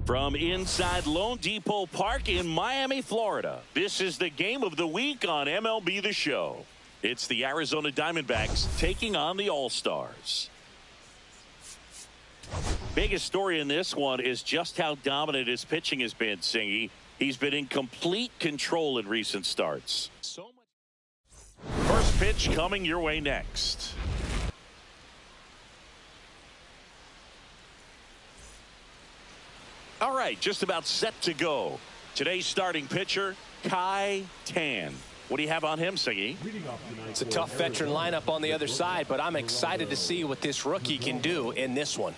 From inside Lone Depot Park in Miami, Florida, this is the game of the week on MLB The Show. It's the Arizona Diamondbacks taking on the All-Stars. Biggest story in this one is just how dominant his pitching has been, Singy. He's been in complete control in recent starts. First pitch coming your way next. All right, just about set to go. Today's starting pitcher, Kai Tan. What do you have on him, Singy? It's a tough veteran lineup on the other side, but I'm excited to see what this rookie can do in this one.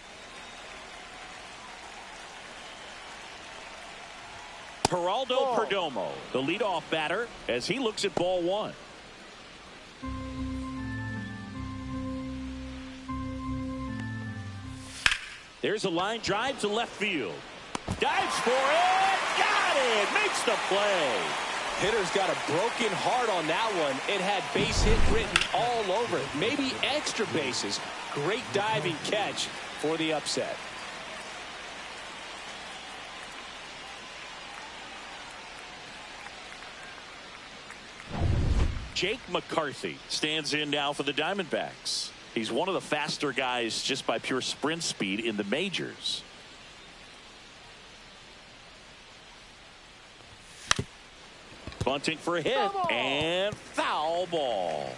Geraldo Perdomo, the leadoff batter, as he looks at ball one. There's a line drive to left field. Dives for it. Got it. Makes the play. Hitter's got a broken heart on that one. It had base hit written all over it. Maybe extra bases. Great diving catch for the upset. Jake McCarthy stands in now for the Diamondbacks. He's one of the faster guys just by pure sprint speed in the majors. Bunting for a hit and foul ball.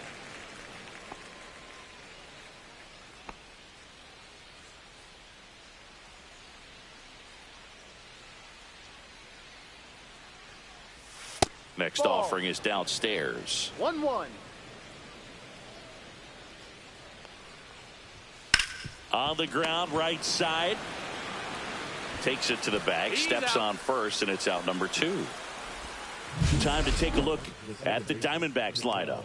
Next offering is downstairs. 1-1. On the ground, right side. Takes it to the bag, steps on first, and it's out number 2. Time to take a look at the Diamondbacks lineup.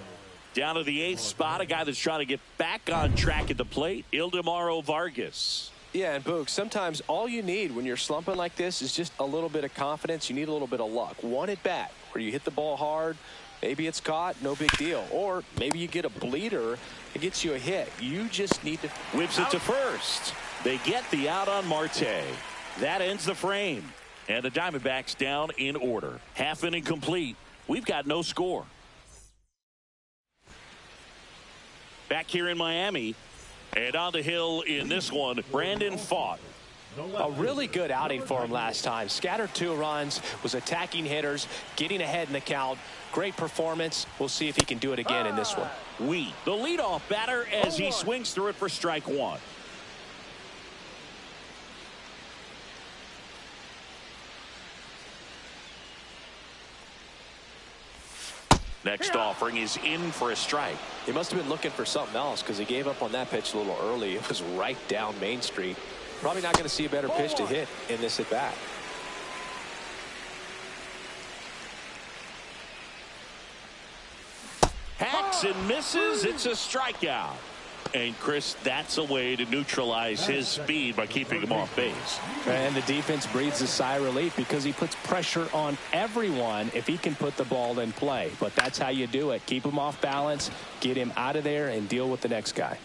Down to the 8th spot, a guy that's trying to get back on track at the plate, Ildemaro Vargas. Yeah, and Boog, sometimes all you need when you're slumping like this is just a little bit of confidence. You need a little bit of luck. One at bat where you hit the ball hard, maybe it's caught, no big deal. Or maybe you get a bleeder, it gets you a hit. You just need to... Whips it to first. They get the out on Marte. That ends the frame. And the Diamondbacks down in order. Half inning complete. We've got no score. Back here in Miami. And on the hill in this one, Brandon Pfaadt. A really good outing for him last time. Scattered 2 runs, was attacking hitters, getting ahead in the count. Great performance. We'll see if he can do it again in this one. The leadoff batter as he swings through it for strike 1. Next offering is in for a strike. He must have been looking for something else because he gave up on that pitch a little early. It was right down Main Street. Probably not going to see a better pitch to hit in this at bat. Hacks and misses. It's a strikeout. And Chris, that's a way to neutralize his speed by keeping him off base. And the defense breathes a sigh of relief because he puts pressure on everyone if he can put the ball in play. But that's how you do it. Keep him off balance, get him out of there, and deal with the next guy.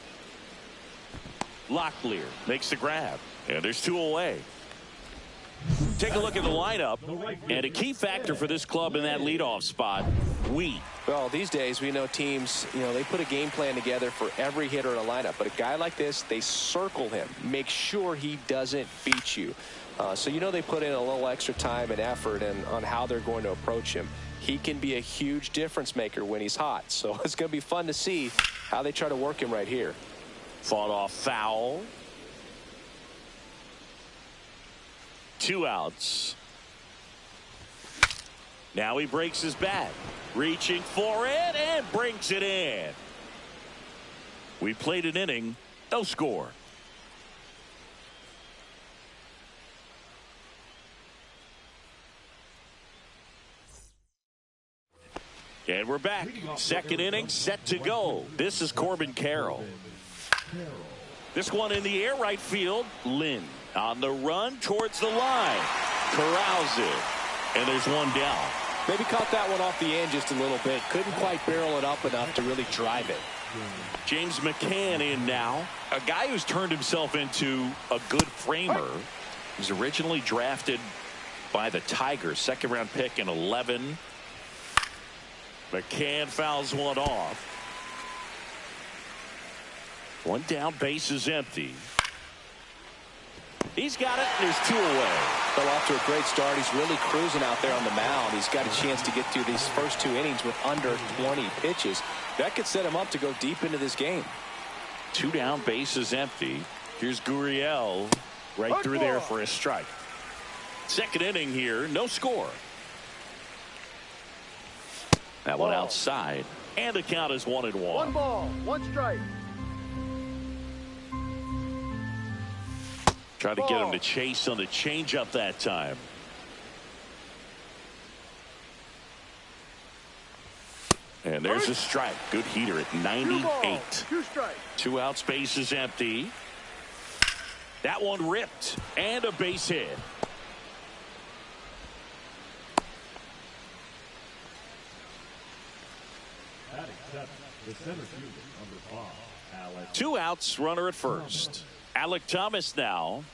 Locklear makes the grab, and there's 2 away. Take a look at the lineup, and a key factor for this club in that leadoff spot, we. Well, these days we know teams, they put a game plan together for every hitter in a lineup. But a guy like this, they circle him, make sure he doesn't beat you. So they put in a little extra time and effort on how they're going to approach him. He can be a huge difference maker when he's hot. So it's going to be fun to see how they try to work him right here. Fought off foul. 2 outs. Now he breaks his bat. Reaching for it and brings it in. We played an inning. No score. And we're back. Second inning set to go. This is Corbin Carroll. This one in the air, right field. Lynn on the run towards the line. Corrals it. And there's one down. Maybe caught that one off the end just a little bit. Couldn't quite barrel it up enough to really drive it. James McCann in now. A guy who's turned himself into a good framer. He was originally drafted by the Tigers. 2nd-round pick in 11. McCann fouls one off. One down, base is empty. He's got it, and there's 2 away. Well, off to a great start. He's really cruising out there on the mound. He's got a chance to get through these first 2 innings with under 20 pitches. That could set him up to go deep into this game. 2 down, base is empty. Here's Gurriel right through there for a strike. 2nd inning here, no score. That one outside, and the count is 1-1. 1 ball, 1 strike. Trying to get him to chase on the changeup that time. And there's a strike. Good heater at 98. 2 strikes. 2 outs, base is empty. That one ripped, and a base hit. The center fielder, number 5, 2 outs, runner at first. Alec Thomas now.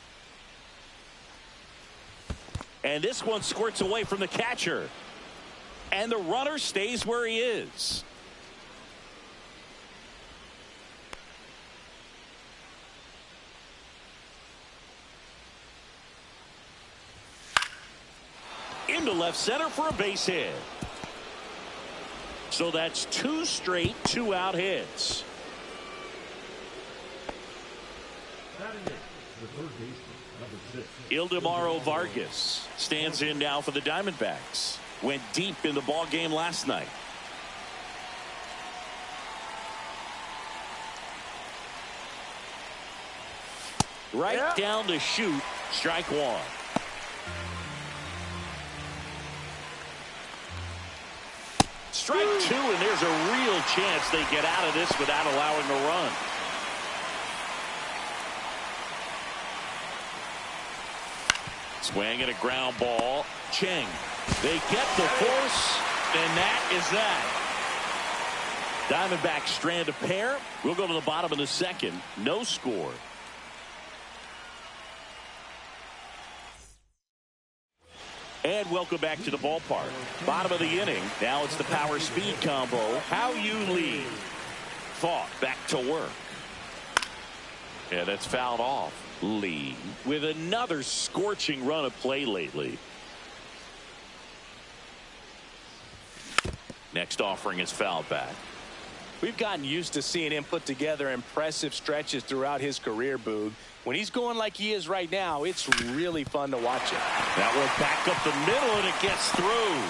And this one squirts away from the catcher. And the runner stays where he is. Into left center for a base hit. So that's 2 straight 2-out hits. the third baseman, number 6. Ildemaro Vargas stands in now for the Diamondbacks. Went deep in the ball game last night. Right down to shoot. Strike one. Strike two, and there's a real chance they get out of this without allowing a run. Swing and a ground ball. Cheng. They get the force, and that is that. Diamondbacks strand a pair. We'll go to the bottom of the second. No score. And welcome back to the ballpark. Bottom of the inning. Now it's the power speed combo. How you lead. Fought back to work. And that's fouled off. Lee with another scorching run of play lately. Next offering is fouled back. We've gotten used to seeing him put together impressive stretches throughout his career, Boog. When he's going like he is right now, it's really fun to watch it. That one back up the middle, and it gets through.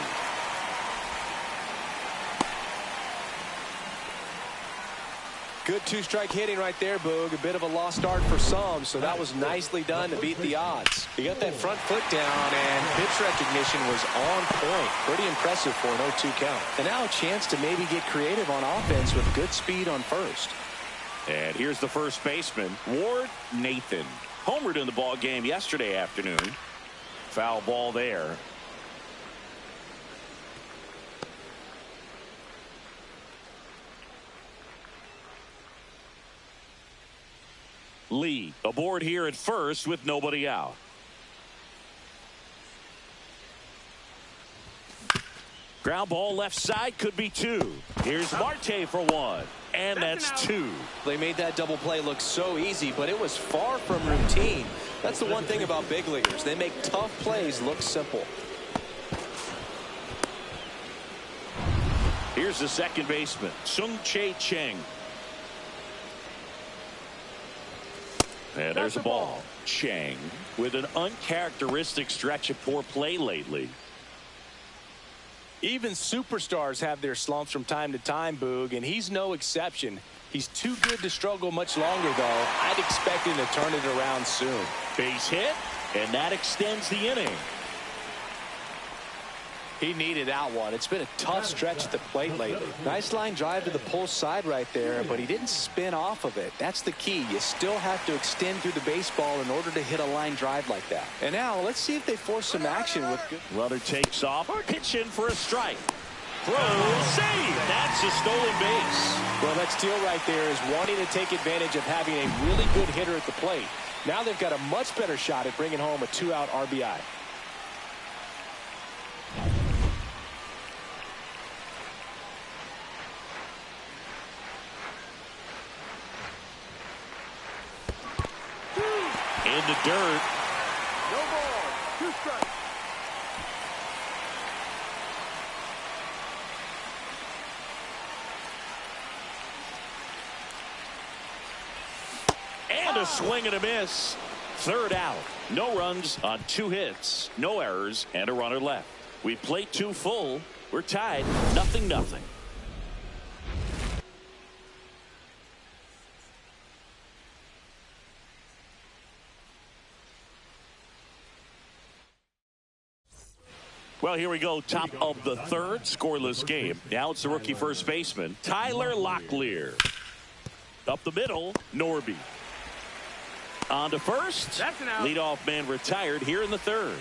Good two-strike hitting right there, Boog. A bit of a lost start for some, so that was nicely done to beat the odds. He got that front foot down, and pitch recognition was on point. Pretty impressive for an 0-2 count. And now a chance to maybe get creative on offense with good speed on first. And here's the first baseman, Ward Nathan. Homered in the ball game yesterday afternoon. Foul ball there. Lee aboard here at first with nobody out. Ground ball left side, could be two. Here's Marte for one. And that's two. They made that double play look so easy, but it was far from routine. That's the one thing about big leaguers. They make tough plays look simple. Here's the second baseman, Sung-Chae Cheng. And there's a ball. Cheng with an uncharacteristic stretch of poor play lately. Even superstars have their slumps from time to time, Boog, and he's no exception. He's too good to struggle much longer, though. I'd expect him to turn it around soon. Base hit, and that extends the inning. He needed that one. It's been a tough stretch at the plate lately. Nice line drive to the pull side right there, but he didn't spin off of it. That's the key. You still have to extend through the baseball in order to hit a line drive like that. And now let's see if they force some action with good. Runner takes off, pitch in for a strike. Throw, save. That's a stolen base. Well, that steal right there is wanting to take advantage of having a really good hitter at the plate. Now they've got a much better shot at bringing home a 2-out RBI. In the dirt. No ball. 2 strikes. And a swing and a miss. Third out. No runs on 2 hits. No errors and a runner left. We played 2 full. We're tied 0-0. Well, here we go. Top of the third, scoreless game. Now it's the rookie first baseman, Tyler Locklear. Up the middle, Norby. On to first. That's an out. Leadoff man retired here in the third.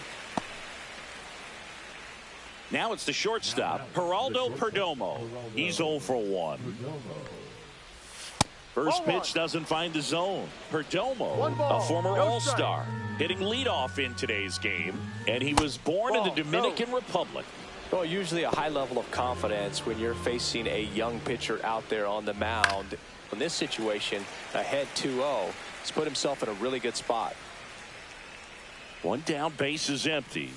Now it's the shortstop, Geraldo Perdomo. He's 0 for 1. First pitch doesn't find the zone. Perdomo, a former All-Star, hitting leadoff in today's game, and he was born in the Dominican Republic. Well, usually a high level of confidence when you're facing a young pitcher out there on the mound. In this situation, ahead 2-0, he's put himself in a really good spot. One down, base is empty.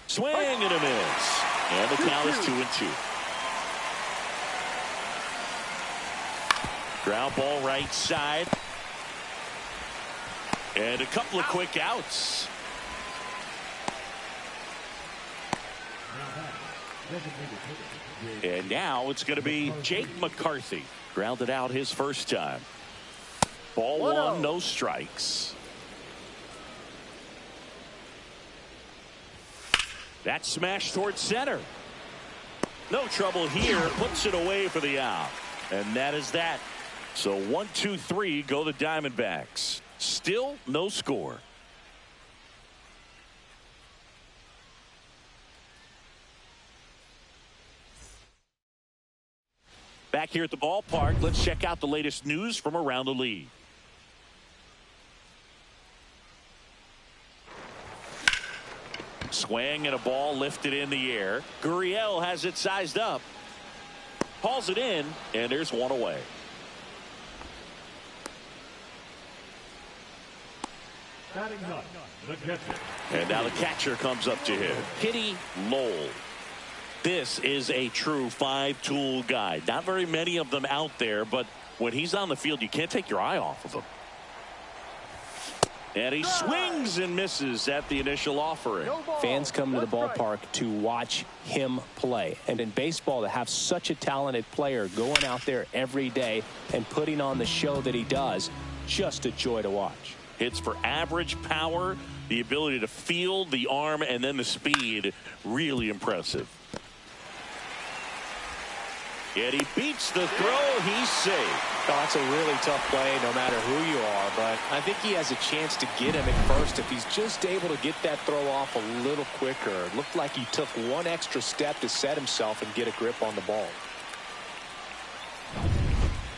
Swing and a miss. And the count is 2-2. Ground ball right side. And a couple of quick outs. And now it's going to be Jake McCarthy. Grounded out his first time. Ball 1, no strikes. That smash towards center. No trouble here. Puts it away for the out. And that is that. So 1, 2, 3 go the Diamondbacks. Still no score. Back here at the ballpark, let's check out the latest news from around the league. Swing and a ball lifted in the air. Gurriel has it sized up. Hauls it in, and there's one away. And now the catcher comes up to him. Kitty Lowell. This is a true 5-tool guy. Not very many of them out there, but when he's on the field, you can't take your eye off of him. And he swings and misses at the initial offering. Fans come to the ballpark to watch him play. And in baseball, to have such a talented player going out there every day and putting on the show that he does, just a joy to watch. Hits for average power, the ability to field, the arm, and then the speed. Really impressive. And he beats the throw. He's safe. Oh, that's a really tough play no matter who you are, but I think he has a chance to get him at first if he's just able to get that throw off a little quicker. It looked like he took one extra step to set himself and get a grip on the ball.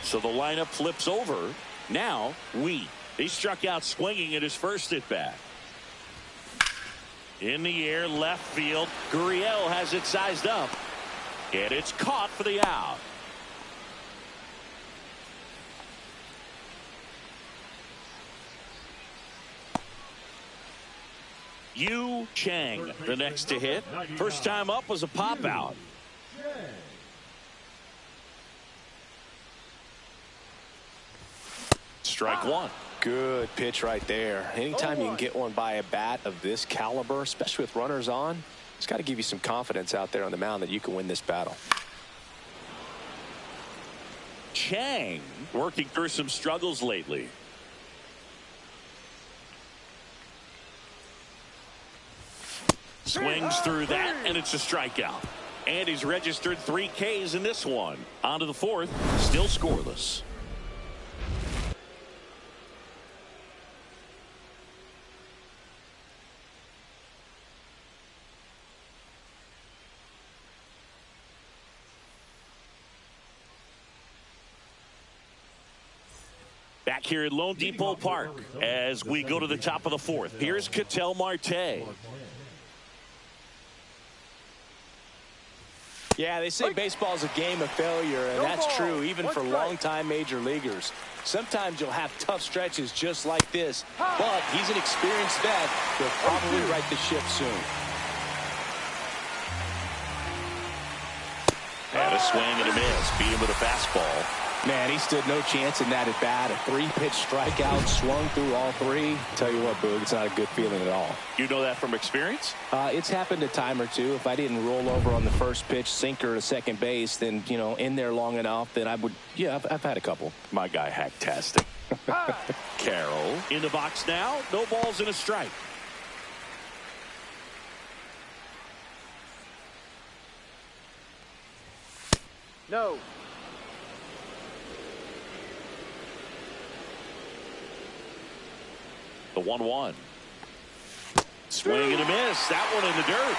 So the lineup flips over. Now, he struck out swinging at his first at-bat. In the air, left field. Gurriel has it sized up. And it's caught for the out. Yu Chang, the next to hit. First time up was a pop out. Strike one. Good pitch right there. Anytime you can get one by a bat of this caliber, especially with runners on, it's got to give you some confidence out there on the mound that you can win this battle. Chang working through some struggles lately. Swings through that, and it's a strikeout. And he's registered 3 Ks in this one. On to the fourth, still scoreless. Back here at Lone Depot Park as we go to the top of the fourth. Here's Ketel Marte. Yeah, they say baseball is a game of failure, and that's true even for longtime major leaguers. Sometimes you'll have tough stretches just like this, but he's an experienced vet. He'll probably right the ship soon. And a swing and a miss. Beat him with a fastball. Man, he stood no chance in that at bat. A 3-pitch strikeout, swung through all 3. Tell you what, Boog, it's not a good feeling at all. You know that from experience? It's happened a time or two. If I didn't roll over on the first pitch, sinker to second base, then, you know, in there long enough, then I would, yeah, I've had a couple. My guy, hacktastic. Carroll in the box now. No balls and a strike. No. The 1-1. Swing and a miss. That one in the dirt.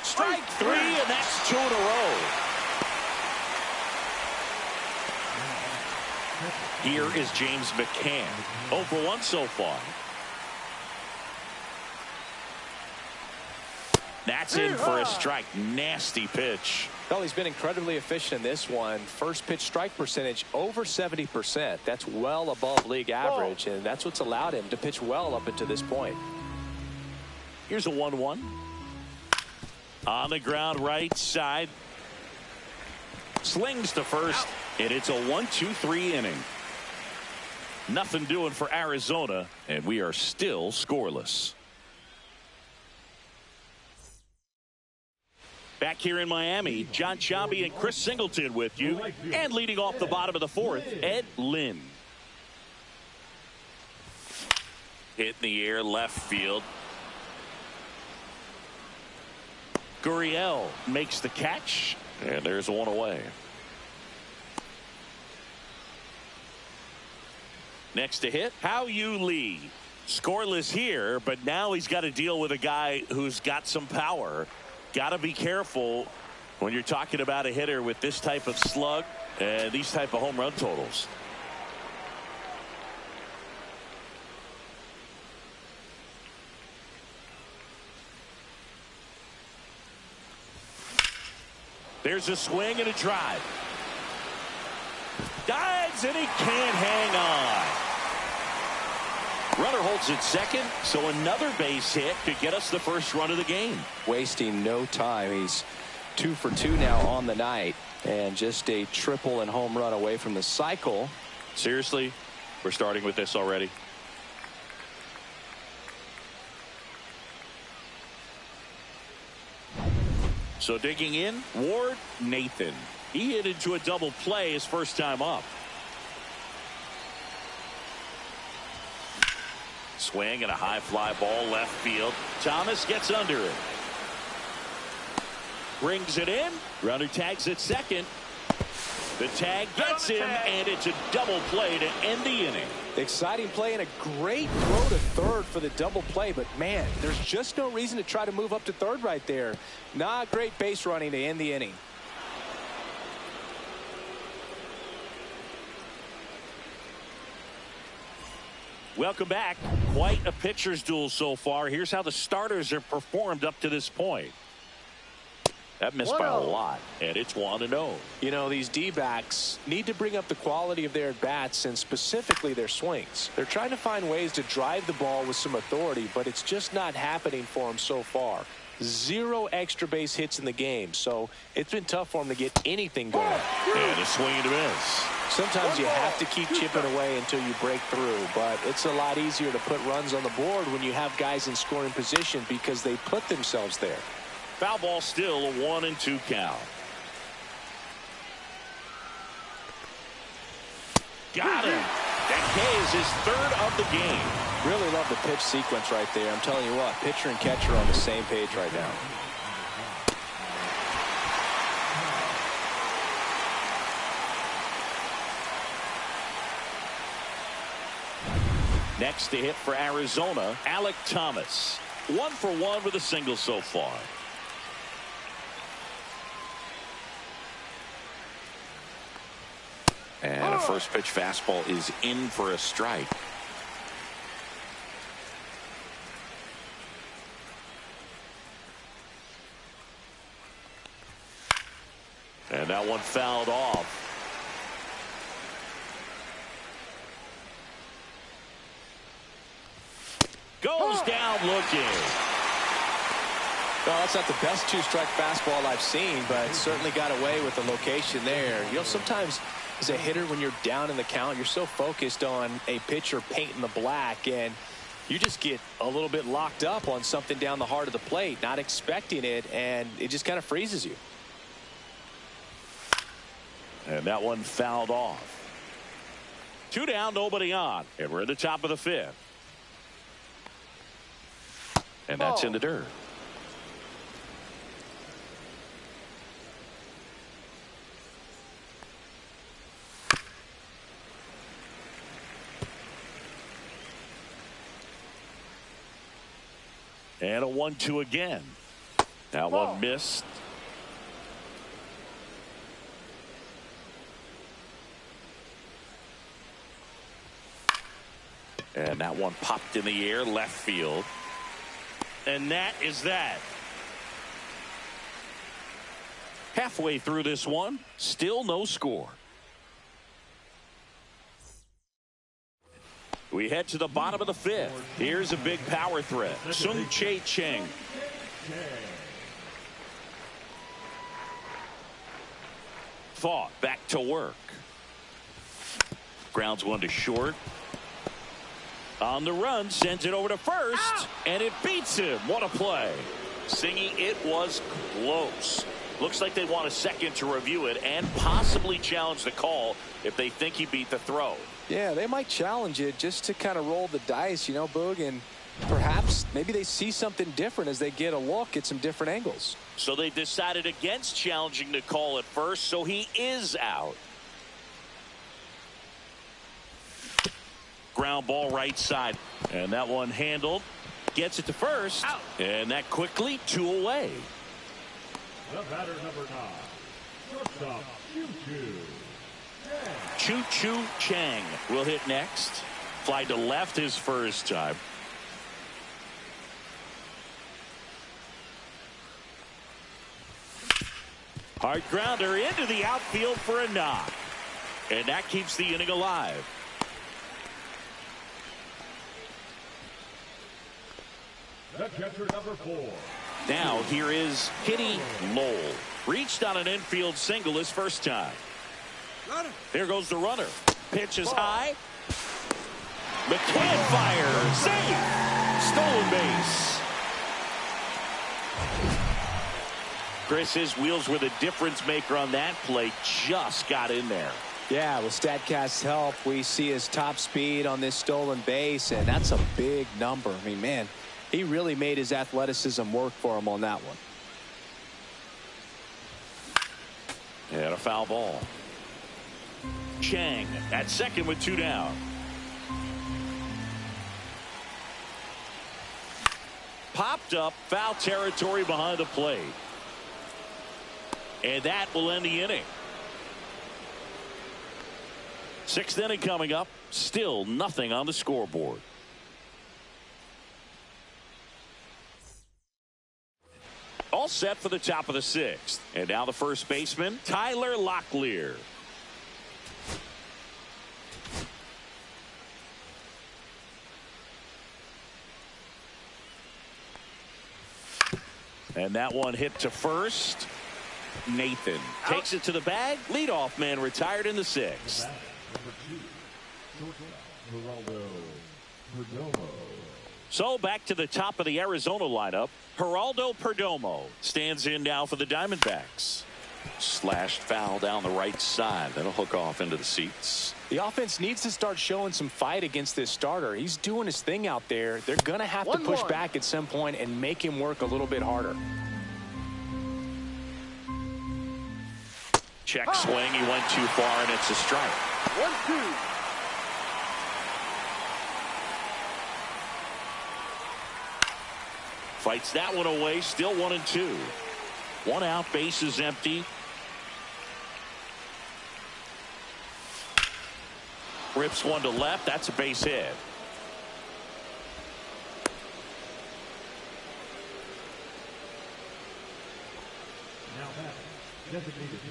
1-2. Strike 3, and that's 2 in a row. Here is James McCann. 0 for 1 so far. That's in for a strike. Nasty pitch. Well, he's been incredibly efficient in this one. First pitch strike percentage over 70%. That's well above league average, and that's what's allowed him to pitch well up until this point. Here's a 1-1. On the ground, right side. Slings to first, and it's a 1-2-3 inning. Nothing doing for Arizona, and we are still scoreless. Back here in Miami, John Sciambi and Chris Singleton with you. And leading off the bottom of the fourth, Ed Lynn. Hit in the air, left field. Gurriel makes the catch, and there's one away. Next to hit, Hao-Yu Lee. Scoreless here, but now he's got to deal with a guy who's got some power. Got to be careful when you're talking about a hitter with this type of slug and these type of home run totals. There's a swing and a drive. Dives, and he can't hang on. Runner holds at second, so another base hit to get us the first run of the game. Wasting no time. He's 2 for 2 now on the night, and just a triple and home run away from the cycle. Seriously, we're starting with this already. So digging in, Ward Nathan. He hit into a double play his first time up. Swing and a high fly ball left field. Thomas gets under it. Brings it in. Runner tags at second. The tag gets him, and it's a double play to end the inning. Exciting play and a great throw to third for the double play, but man, there's just no reason to try to move up to third right there. Not great base running to end the inning. Welcome back. Quite a pitcher's duel so far. Here's how the starters have performed up to this point. That missed by a lot, and it's 1-0. You know, these D-backs need to bring up the quality of their at-bats and specifically their swings. They're trying to find ways to drive the ball with some authority, but it's just not happening for them so far. 0 extra base hits in the game, so it's been tough for them to get anything going. And a swing and a miss. Sometimes you have to keep chipping away until you break through, but it's a lot easier to put runs on the board when you have guys in scoring position because they put themselves there. Foul ball, still a 1-2 count. Got him. That K is his third of the game. Really love the pitch sequence right there. I'm telling you what, pitcher and catcher are on the same page right now. Next to hit for Arizona, Alek Thomas. 1 for 1 with a single so far. And a first pitch fastball is in for a strike. And that one fouled off. Goes down looking. Well, that's not the best 2-strike fastball I've seen, but certainly got away with the location there. You know, sometimes as a hitter, when you're down in the count, you're so focused on a pitcher painting the black, and you just get a little bit locked up on something down the heart of the plate, not expecting it, and it just kind of freezes you. And that one fouled off. 2 down, nobody on, and we're at the top of the 5th. And that's in the dirt. And a 1-2 again. That one missed. And that one popped in the air left field. And that is that. Halfway through this one, still no score. We head to the bottom of the 5th. Here's a big power threat. Sung-Chae Cheng. Thought back to work. Grounds one to short. On the run, sends it over to first, and it beats him. What a play. Singy, it was close. Looks like they want a second to review it and possibly challenge the call if they think he beat the throw. Yeah, they might challenge it just to kind of roll the dice, you know, Boog, and perhaps maybe they see something different as they get a look at some different angles. So they decided against challenging the call at first, so he is out. Ground ball right side, and that one handled. Gets it to first, and that quickly 2 away. The batter, number 9, shortstop, Choo-Choo Chang will hit next. Fly to left his first time. Hard grounder into the outfield for a knock. And that keeps the inning alive. The catcher, number 4. Now here is Kitty Lowell. Reached on an infield single his first time. Here goes the runner. Pitch is high. McCann fires. Save. Stolen base. Chris, his wheels were the difference maker on that play. Just got in there. Yeah, with StatCast's help, we see his top speed on this stolen base, and that's a big number. I mean, man, he really made his athleticism work for him on that one. And a foul ball. Chang at second with 2 down. Popped up, foul territory behind the plate. And that will end the inning. 6th inning coming up. Still nothing on the scoreboard. All set for the top of the 6th. And now the first baseman, Tyler Locklear. And that one hit to first. Nathan takes it to the bag. Leadoff man retired in the 6th. So back to the top of the Arizona lineup. Geraldo Perdomo stands in now for the Diamondbacks. Slashed foul down the right side. That'll hook off into the seats. The offense needs to start showing some fight against this starter. He's doing his thing out there. They're going to have to push back at some point and make him work a little bit harder. Check swing. He went too far, and it's a strike. 1-2. Fights that one away. Still 1-2. 1 out. Base is empty. Rips one to left. That's a base hit.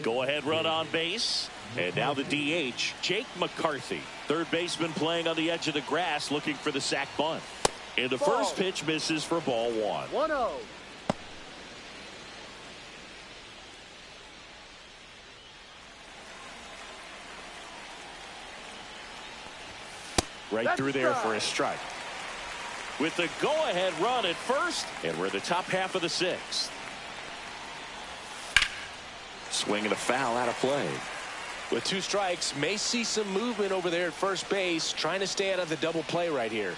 Go ahead run on base. And now the DH, Jake McCarthy. Third baseman playing on the edge of the grass looking for the sac bunt. And the first pitch misses for ball 1. 1-0. Right through there for a strike. With the go-ahead run at first, and we're the top half of the 6th. Swing and a foul out of play. With 2 strikes, may see some movement over there at first base, trying to stay out of the double play right here.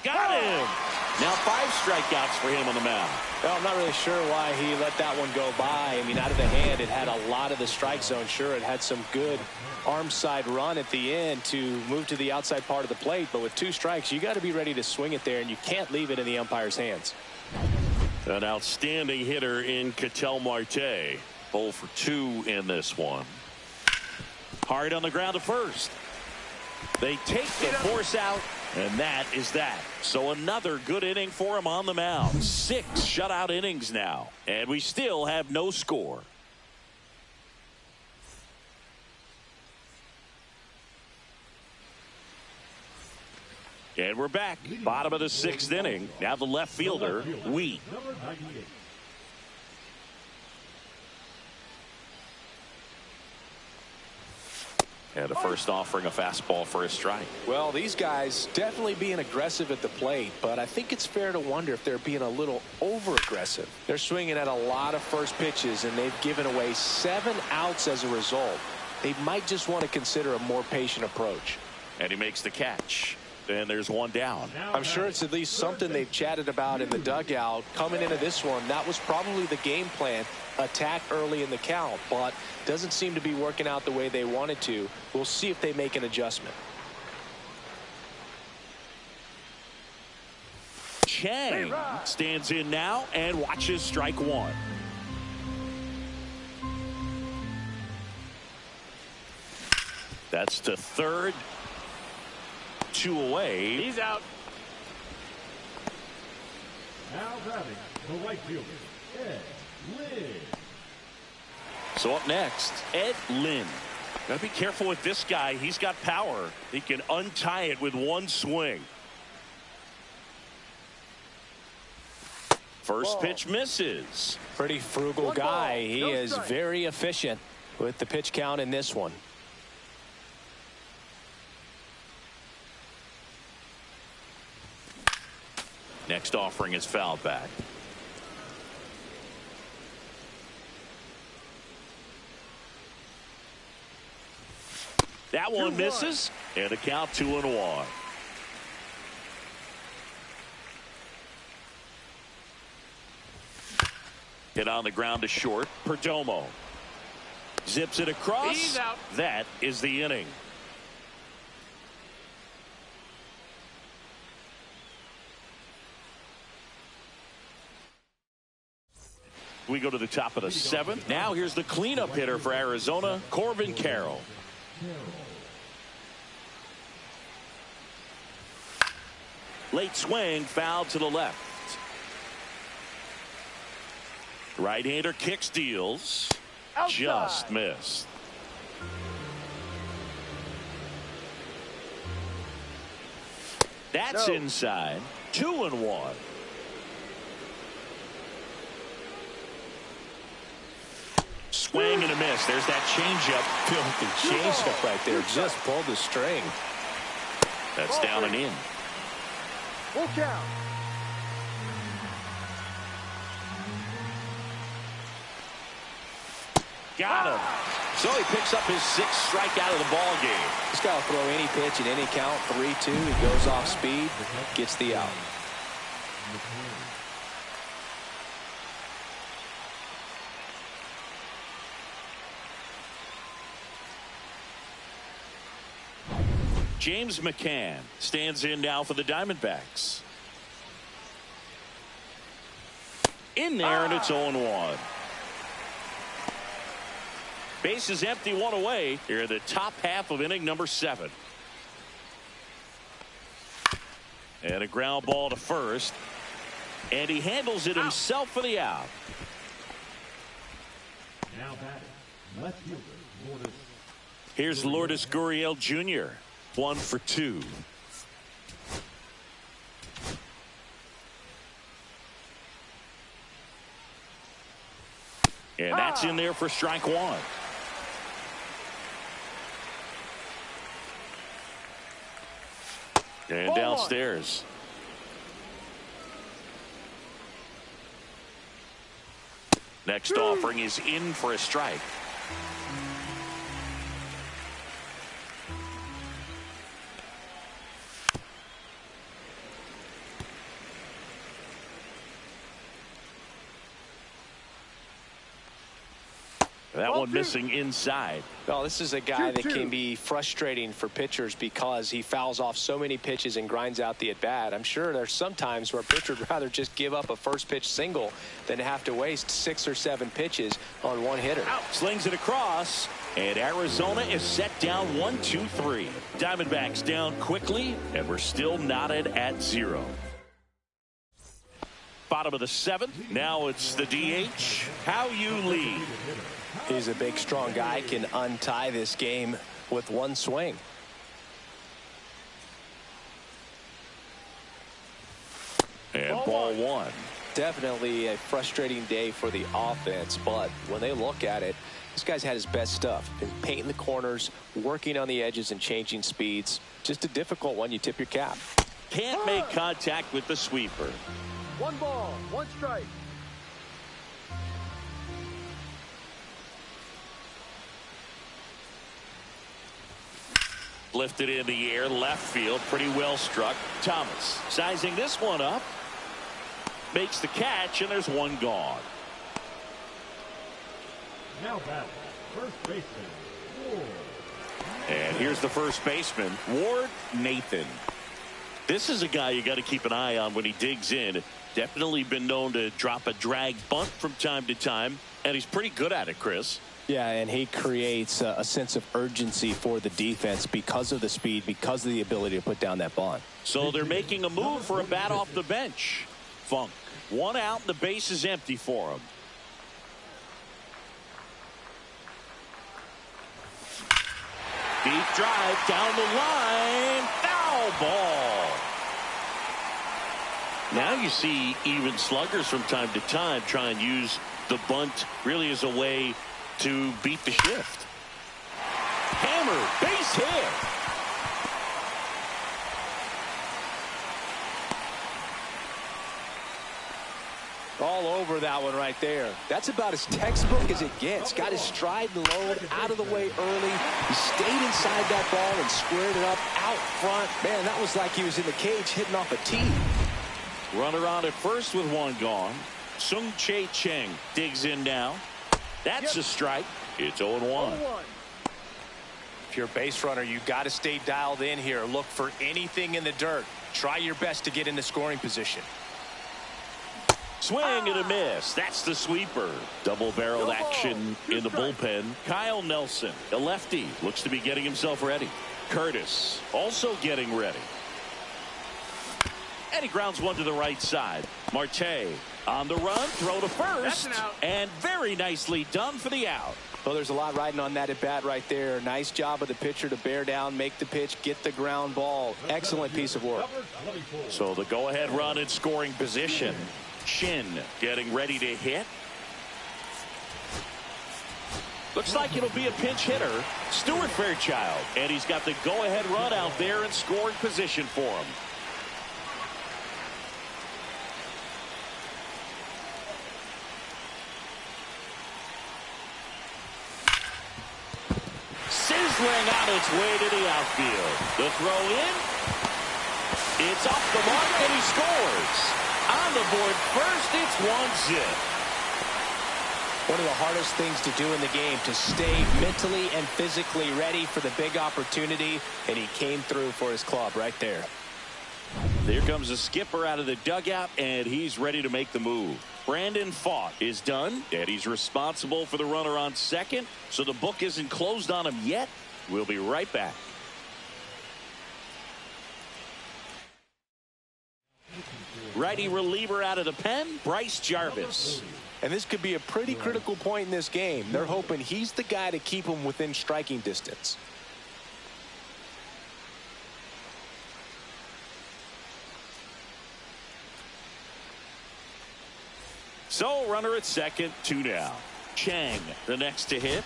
Got him. Now 5 strikeouts for him on the mound. Well, I'm not really sure why he let that one go by. I mean, out of the hand, it had a lot of the strike zone. Sure, it had some good arm side run at the end to move to the outside part of the plate. But with 2 strikes, you got to be ready to swing it there, and you can't leave it in the umpire's hands. An outstanding hitter in Ketel Marte. 0 for 2 in this one. Hard on the ground to first. They take the force out, and that is that. So another good inning for him on the mound. 6 shutout innings now, and we still have no score. And we're back. Bottom of the 6th inning. Now the left fielder, Wheat. And the first offering a fastball for a strike. Well, these guys definitely being aggressive at the plate, but I think it's fair to wonder if they're being a little over-aggressive. They're swinging at a lot of first pitches, and they've given away 7 outs as a result. They might just want to consider a more patient approach. And he makes the catch. And there's 1 down. I'm sure it's at least something they've chatted about in the dugout. Coming into this one, that was probably the game plan. Attack early in the count, but doesn't seem to be working out the way they wanted to. We'll see if they make an adjustment. Chang stands in now and watches strike 1. That's to third. 2 away. He's out. Now batting the right fielder, Ed Lynn. So up next, Ed Lynn. Gotta be careful with this guy. He's got power. He can untie it with 1 swing. First pitch misses. Pretty frugal guy. He is very efficient with the pitch count in this one. Next offering is fouled back. That one misses, and a count 2-1. Hit on the ground to short. Perdomo zips it across. He's out. That is the inning. We go to the top of the 7th. Now here's the cleanup hitter for Arizona, Corbin Carroll. Late swing, foul to the left. Right-hander kicks, deals. Outside. Just missed. That's inside. 2-1. Swing and a miss. There's that changeup. Filthy changeup right there. Just pulled the string. That's down and in. Full count. Got him. So he picks up his 6th strikeout of the ball game. This guy will throw any pitch in any count. 3-2. He goes off speed, gets the out. James McCann stands in now for the Diamondbacks. In there, and it's 0-1. Base is empty, 1 away. Here in the top half of inning number 7. And a ground ball to first. And he handles it himself for the out. Now batting, left fielder, Lourdes. Here's Lourdes Gurriel Jr. 1 for 2. And that's in there for strike 1. And downstairs. Next offering is in for a strike. That one missing inside. Well, this is a guy that can be frustrating for pitchers because he fouls off so many pitches and grinds out the at-bat. I'm sure there's some times where a pitcher would rather just give up a first pitch single than have to waste 6 or 7 pitches on one hitter. Slings it across, and Arizona is set down 1-2-3. Diamondbacks down quickly, and we're still knotted at 0. Bottom of the 7th. Now it's the DH. How you lead. He's a big, strong guy, can untie this game with one swing. And ball 1. Definitely a frustrating day for the offense, but when they look at it, this guy's had his best stuff. Been painting the corners, working on the edges and changing speeds. Just a difficult one. You tip your cap. Can't make contact with the sweeper. 1 ball, 1 strike. Lifted in the air, left field, pretty well struck. Thomas sizing this one up. Makes the catch, and there's 1 gone. Now batting, first baseman, Ward. And here's the first baseman, Ward Nathan. This is a guy you got to keep an eye on when he digs in. Definitely been known to drop a drag bunt from time to time, and he's pretty good at it, Chris. Yeah, and he creates a sense of urgency for the defense because of the speed, because of the ability to put down that bunt. So they're making a move for a bat off the bench. Funk, 1 out, and the base is empty for him. Deep drive down the line. Foul ball. Now you see even sluggers from time to time try and use the bunt really as a way to beat the shift. Hammer, base hit. All over that one right there. That's about as textbook as it gets. Got his stride and load out of the way early. He stayed inside that ball and squared it up out front. Man, that was like he was in the cage hitting off a tee. Runner on at first with one gone. Sung-Chae Cheng digs in now. That's a strike. It's 0-1. If you're a base runner, you got to stay dialed in here. Look for anything in the dirt. Try your best to get in the scoring position. Swing and a miss. That's the sweeper. Double-barreled action in the bullpen. Kyle Nelson, a lefty, looks to be getting himself ready. Curtis also getting ready. And he grounds one to the right side. Marte on the run, throw to first, and very nicely done for the out. Well, there's a lot riding on that at bat right there. Nice job of the pitcher to bear down, make the pitch, get the ground ball. Excellent piece of work. So the go-ahead run in scoring position. Shin getting ready to hit. Looks like it'll be a pinch hitter, Stuart Fairchild, and he's got the go-ahead run out there in scoring position for him. Sizzling on its way to the outfield. The throw in. It's off the mark and he scores. On the board first, it's 1-0. One of the hardest things to do in the game, to stay mentally and physically ready for the big opportunity, and he came through for his club right there. Here comes the skipper out of the dugout, and he's ready to make the move. Brandon Pfaadt is done, and he's responsible for the runner on second, so the book isn't closed on him yet. We'll be right back. Righty reliever out of the pen, Bryce Jarvis. And this could be a pretty critical point in this game. They're hoping he's the guy to keep him within striking distance. So runner at second, 2 down. Chang, the next to hit.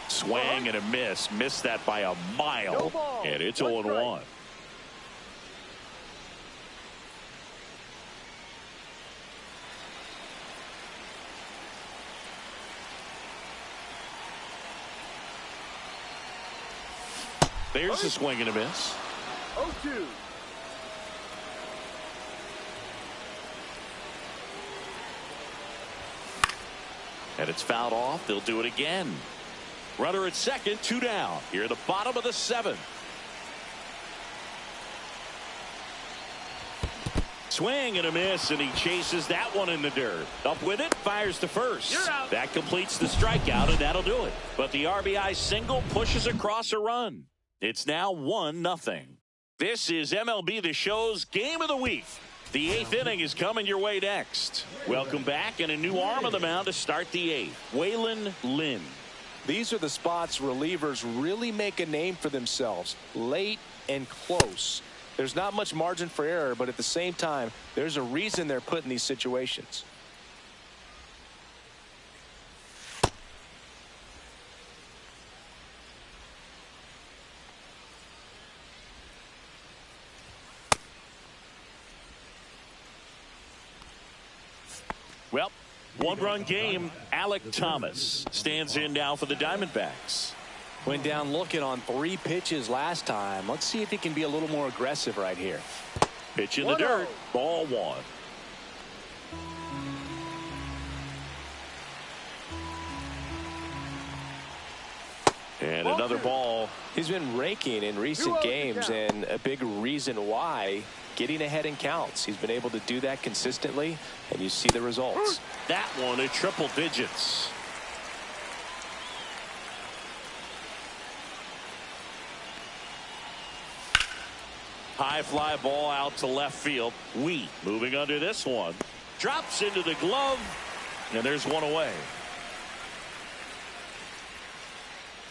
Swing and a miss. Missed that by a mile. And it's 0-1. There's a swing and a miss. 0-2. And it's fouled off. They'll do it again. Runner at second, 2 down. Here at the bottom of the 7th. Swing and a miss, and he chases that one in the dirt. Up with it, fires to first. That completes the strikeout, and that'll do it. But the RBI single pushes across a run. It's now 1-0. This is MLB The Show's Game of the Week. The 8th inning is coming your way next. Welcome back, and a new arm on the mound to start the 8th. Waylon Lynn. These are the spots relievers really make a name for themselves. Late and close. There's not much margin for error, but at the same time, there's a reason they're put in these situations. Well, one-run game. Alec Thomas stands in now for the Diamondbacks. Went down looking on 3 pitches last time. Let's see if he can be a little more aggressive right here. Pitch in the dirt. Ball 1. And another ball. He's been raking in recent games, and a big reason why, getting ahead in counts. He's been able to do that consistently, and you see the results. That one at triple digits. High fly ball out to left field. Wheat moving under this one. Drops into the glove. And there's one away.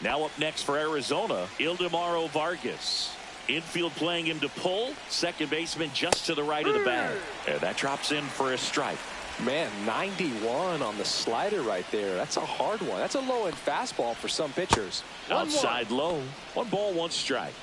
Now up next for Arizona, Ildemaro Vargas. Infield playing him to pull. Second baseman just to the right of the bag. And that drops in for a strike. Man, 91 on the slider right there. That's a hard one. That's a low-end fastball for some pitchers. Outside low. 1 ball, 1 strike.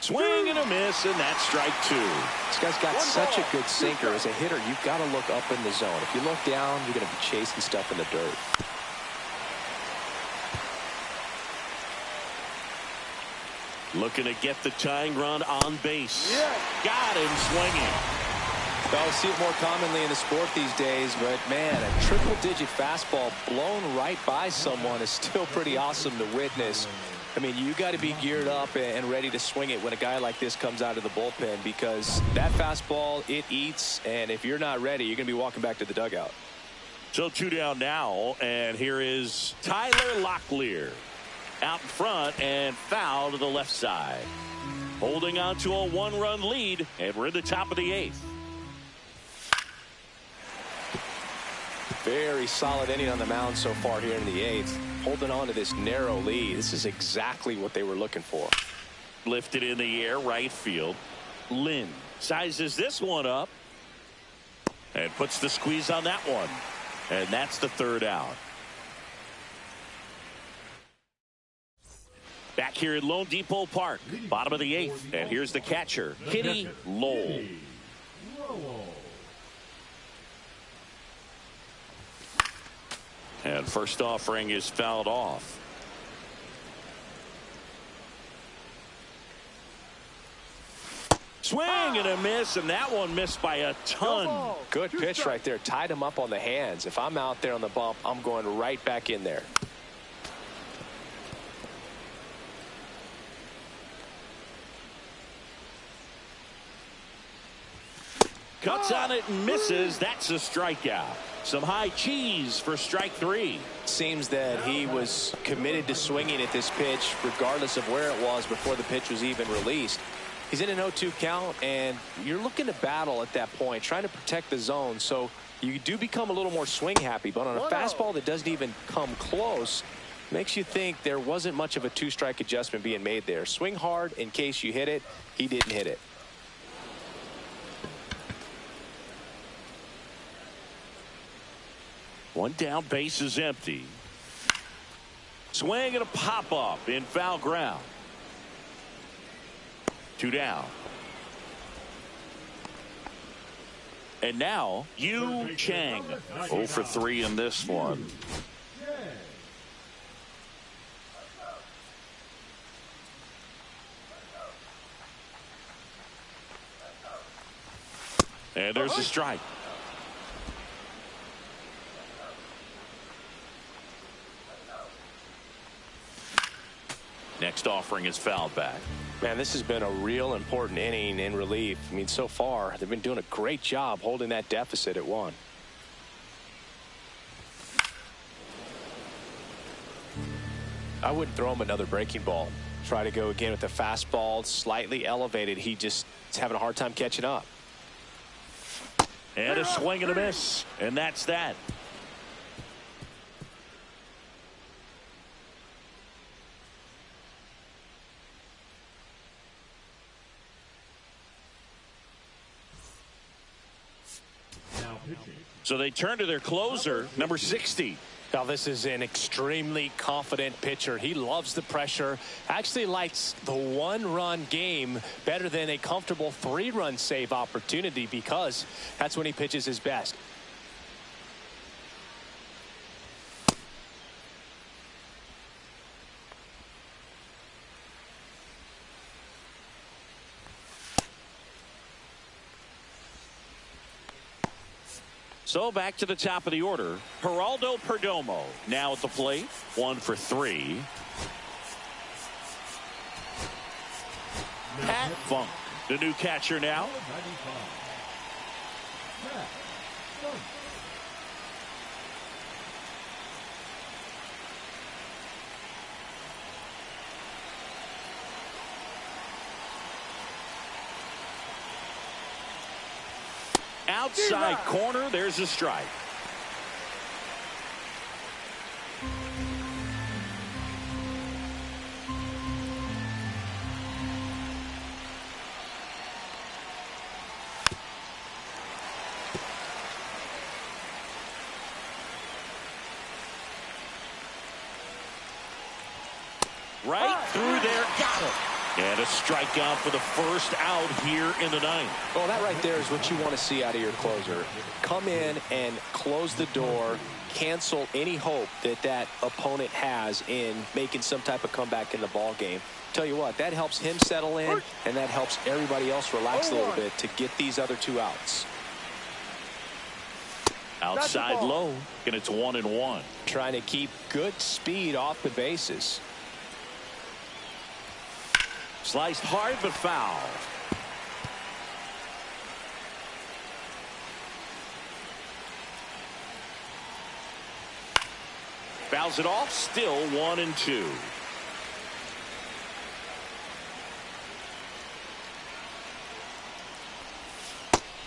Swing and a miss, and that's strike 2. This guy's got such a good sinker. As a hitter, you've got to look up in the zone. If you look down, you're going to be chasing stuff in the dirt. Looking to get the tying run on base. Yeah. Got him swinging. Well, we see it more commonly in the sport these days, but man, a triple-digit fastball blown right by someone is still pretty awesome to witness. I mean, you got to be geared up and ready to swing it when a guy like this comes out of the bullpen, because that fastball, it eats, and if you're not ready, you're going to be walking back to the dugout. So 2 down now, and here is Tyler Locklear. Out in front and foul to the left side. Holding on to a 1-run lead, and we're in the top of the 8th. Very solid inning on the mound so far here in the 8th. Holding on to this narrow lead. This is exactly what they were looking for. Lifted in the air, right field. Lynn sizes this one up and puts the squeeze on that one. And that's the 3rd out. Back here at Lone Depot Park, bottom of the 8th. And here's the catcher, Kitty Lowell. And first offering is fouled off. Swing and a miss, and that one missed by a ton. Good pitch right there. Tied him up on the hands. If I'm out there on the bump, I'm going right back in there. Cuts on it and misses. That's a strikeout. Some high cheese for strike 3. Seems that he was committed to swinging at this pitch regardless of where it was before the pitch was even released. He's in an 0-2 count, and you're looking to battle at that point, trying to protect the zone. So you do become a little more swing happy, but on a fastball that doesn't even come close, makes you think there wasn't much of a 2-strike adjustment being made there. Swing hard in case you hit it. He didn't hit it. One down, base is empty. Swing and a pop-up in foul ground. 2 down. And now, Yu Chang. 0 for 3 in this one. And there's a strike. Next offering is fouled back. Man, this has been a real important inning in relief. I mean, so far, they've been doing a great job holding that deficit at 1. I wouldn't throw him another breaking ball. Try to go again with the fastball, slightly elevated. He just is having a hard time catching up. And a swing and a miss. And that's that. So they turn to their closer, number 60. Now, this is an extremely confident pitcher. He loves the pressure. Actually likes the 1-run game better than a comfortable 3-run save opportunity, because that's when he pitches his best. So back to the top of the order. Geraldo Perdomo now at the plate. 1 for 3. Pat Funk, the new catcher now. Outside corner, there's a strike. Right through there, got it. And a strikeout for the first out here in the ninth. Well, that right there is what you want to see out of your closer. Come in and close the door, cancel any hope that that opponent has in making some type of comeback in the ball game. Tell you what, that helps him settle in, and that helps everybody else relax a little bit to get these other two outs. Outside low, and it's 1-1. Trying to keep good speed off the bases. Sliced hard but foul. Fouls it off, still 1-2.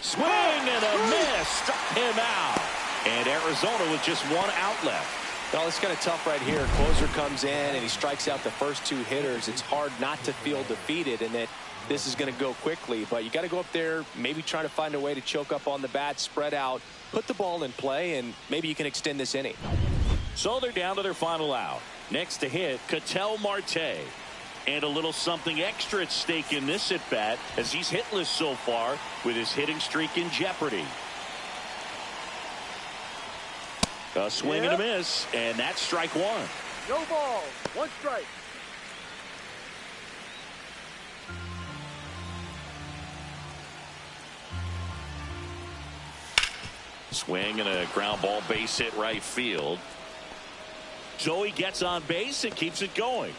Swing and a miss, struck him out. And Arizona with just one out left. Well, it's kind of tough right here. Closer comes in and he strikes out the first two hitters. It's hard not to feel defeated and that this is going to go quickly. But you got to go up there, maybe try to find a way to choke up on the bat, spread out, put the ball in play, and maybe you can extend this inning. So they're down to their final out. Next to hit, Ketel Marte. And a little something extra at stake in this at-bat as he's hitless so far with his hitting streak in jeopardy. A swing and a miss, and that's strike one. No ball, one strike. Swing and a ground ball base hit right field. Joey gets on base and keeps it going.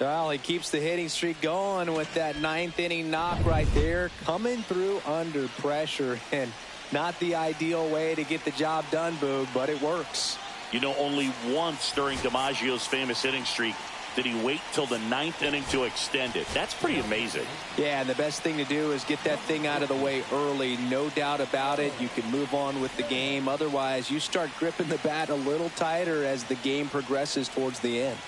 Well, he keeps the hitting streak going with that ninth inning knock right there, coming through under pressure, and not the ideal way to get the job done, Boog, but it works. You know, only once during DiMaggio's famous hitting streak did he wait till the ninth inning to extend it. That's pretty amazing. Yeah, and the best thing to do is get that thing out of the way early. No doubt about it. You can move on with the game. Otherwise, you start gripping the bat a little tighter as the game progresses towards the end.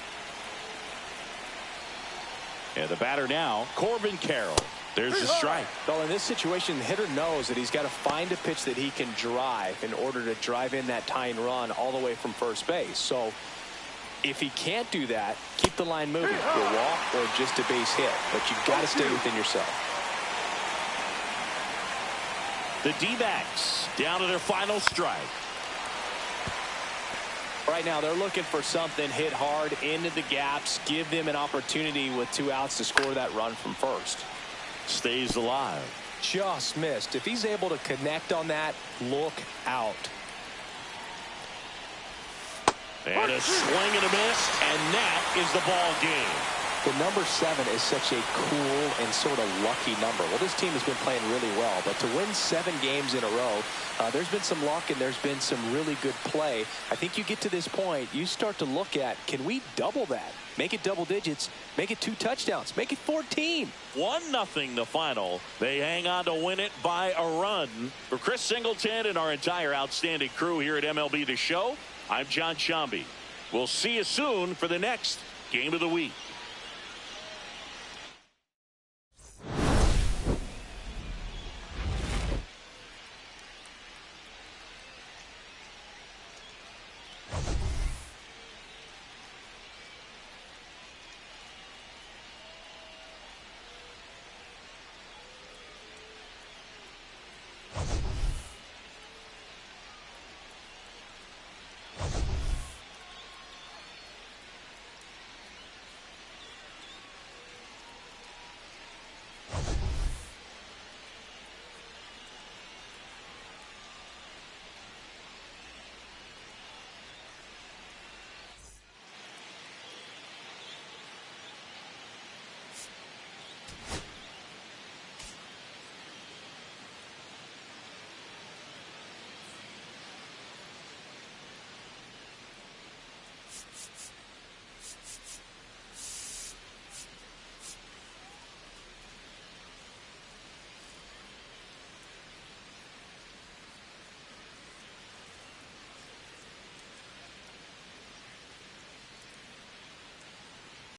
And the batter now, Corbin Carroll. There's the strike. Well, in this situation, the hitter knows that he's got to find a pitch that he can drive in order to drive in that tying run all the way from first base. So if he can't do that, keep the line moving. A walk or just a base hit. But you've got to stay within yourself. The D-backs down to their final strike. Right now, they're looking for something, hit hard into the gaps, give them an opportunity with two outs to score that run from first. Stays alive. Just missed. If he's able to connect on that, look out. And a swing and a miss, and that is the ball game. The number 7 is such a cool and sort of lucky number. Well, this team has been playing really well, but to win 7 games in a row, there's been some luck and there's been some really good play. I think you get to this point, you start to look at, can we double that? Make it double digits, make it 2 touchdowns, make it 14. 1-0 the final. They hang on to win it by a run. For Chris Singleton and our entire outstanding crew here at MLB The Show, I'm John Shambi. We'll see you soon for the next Game of the Week.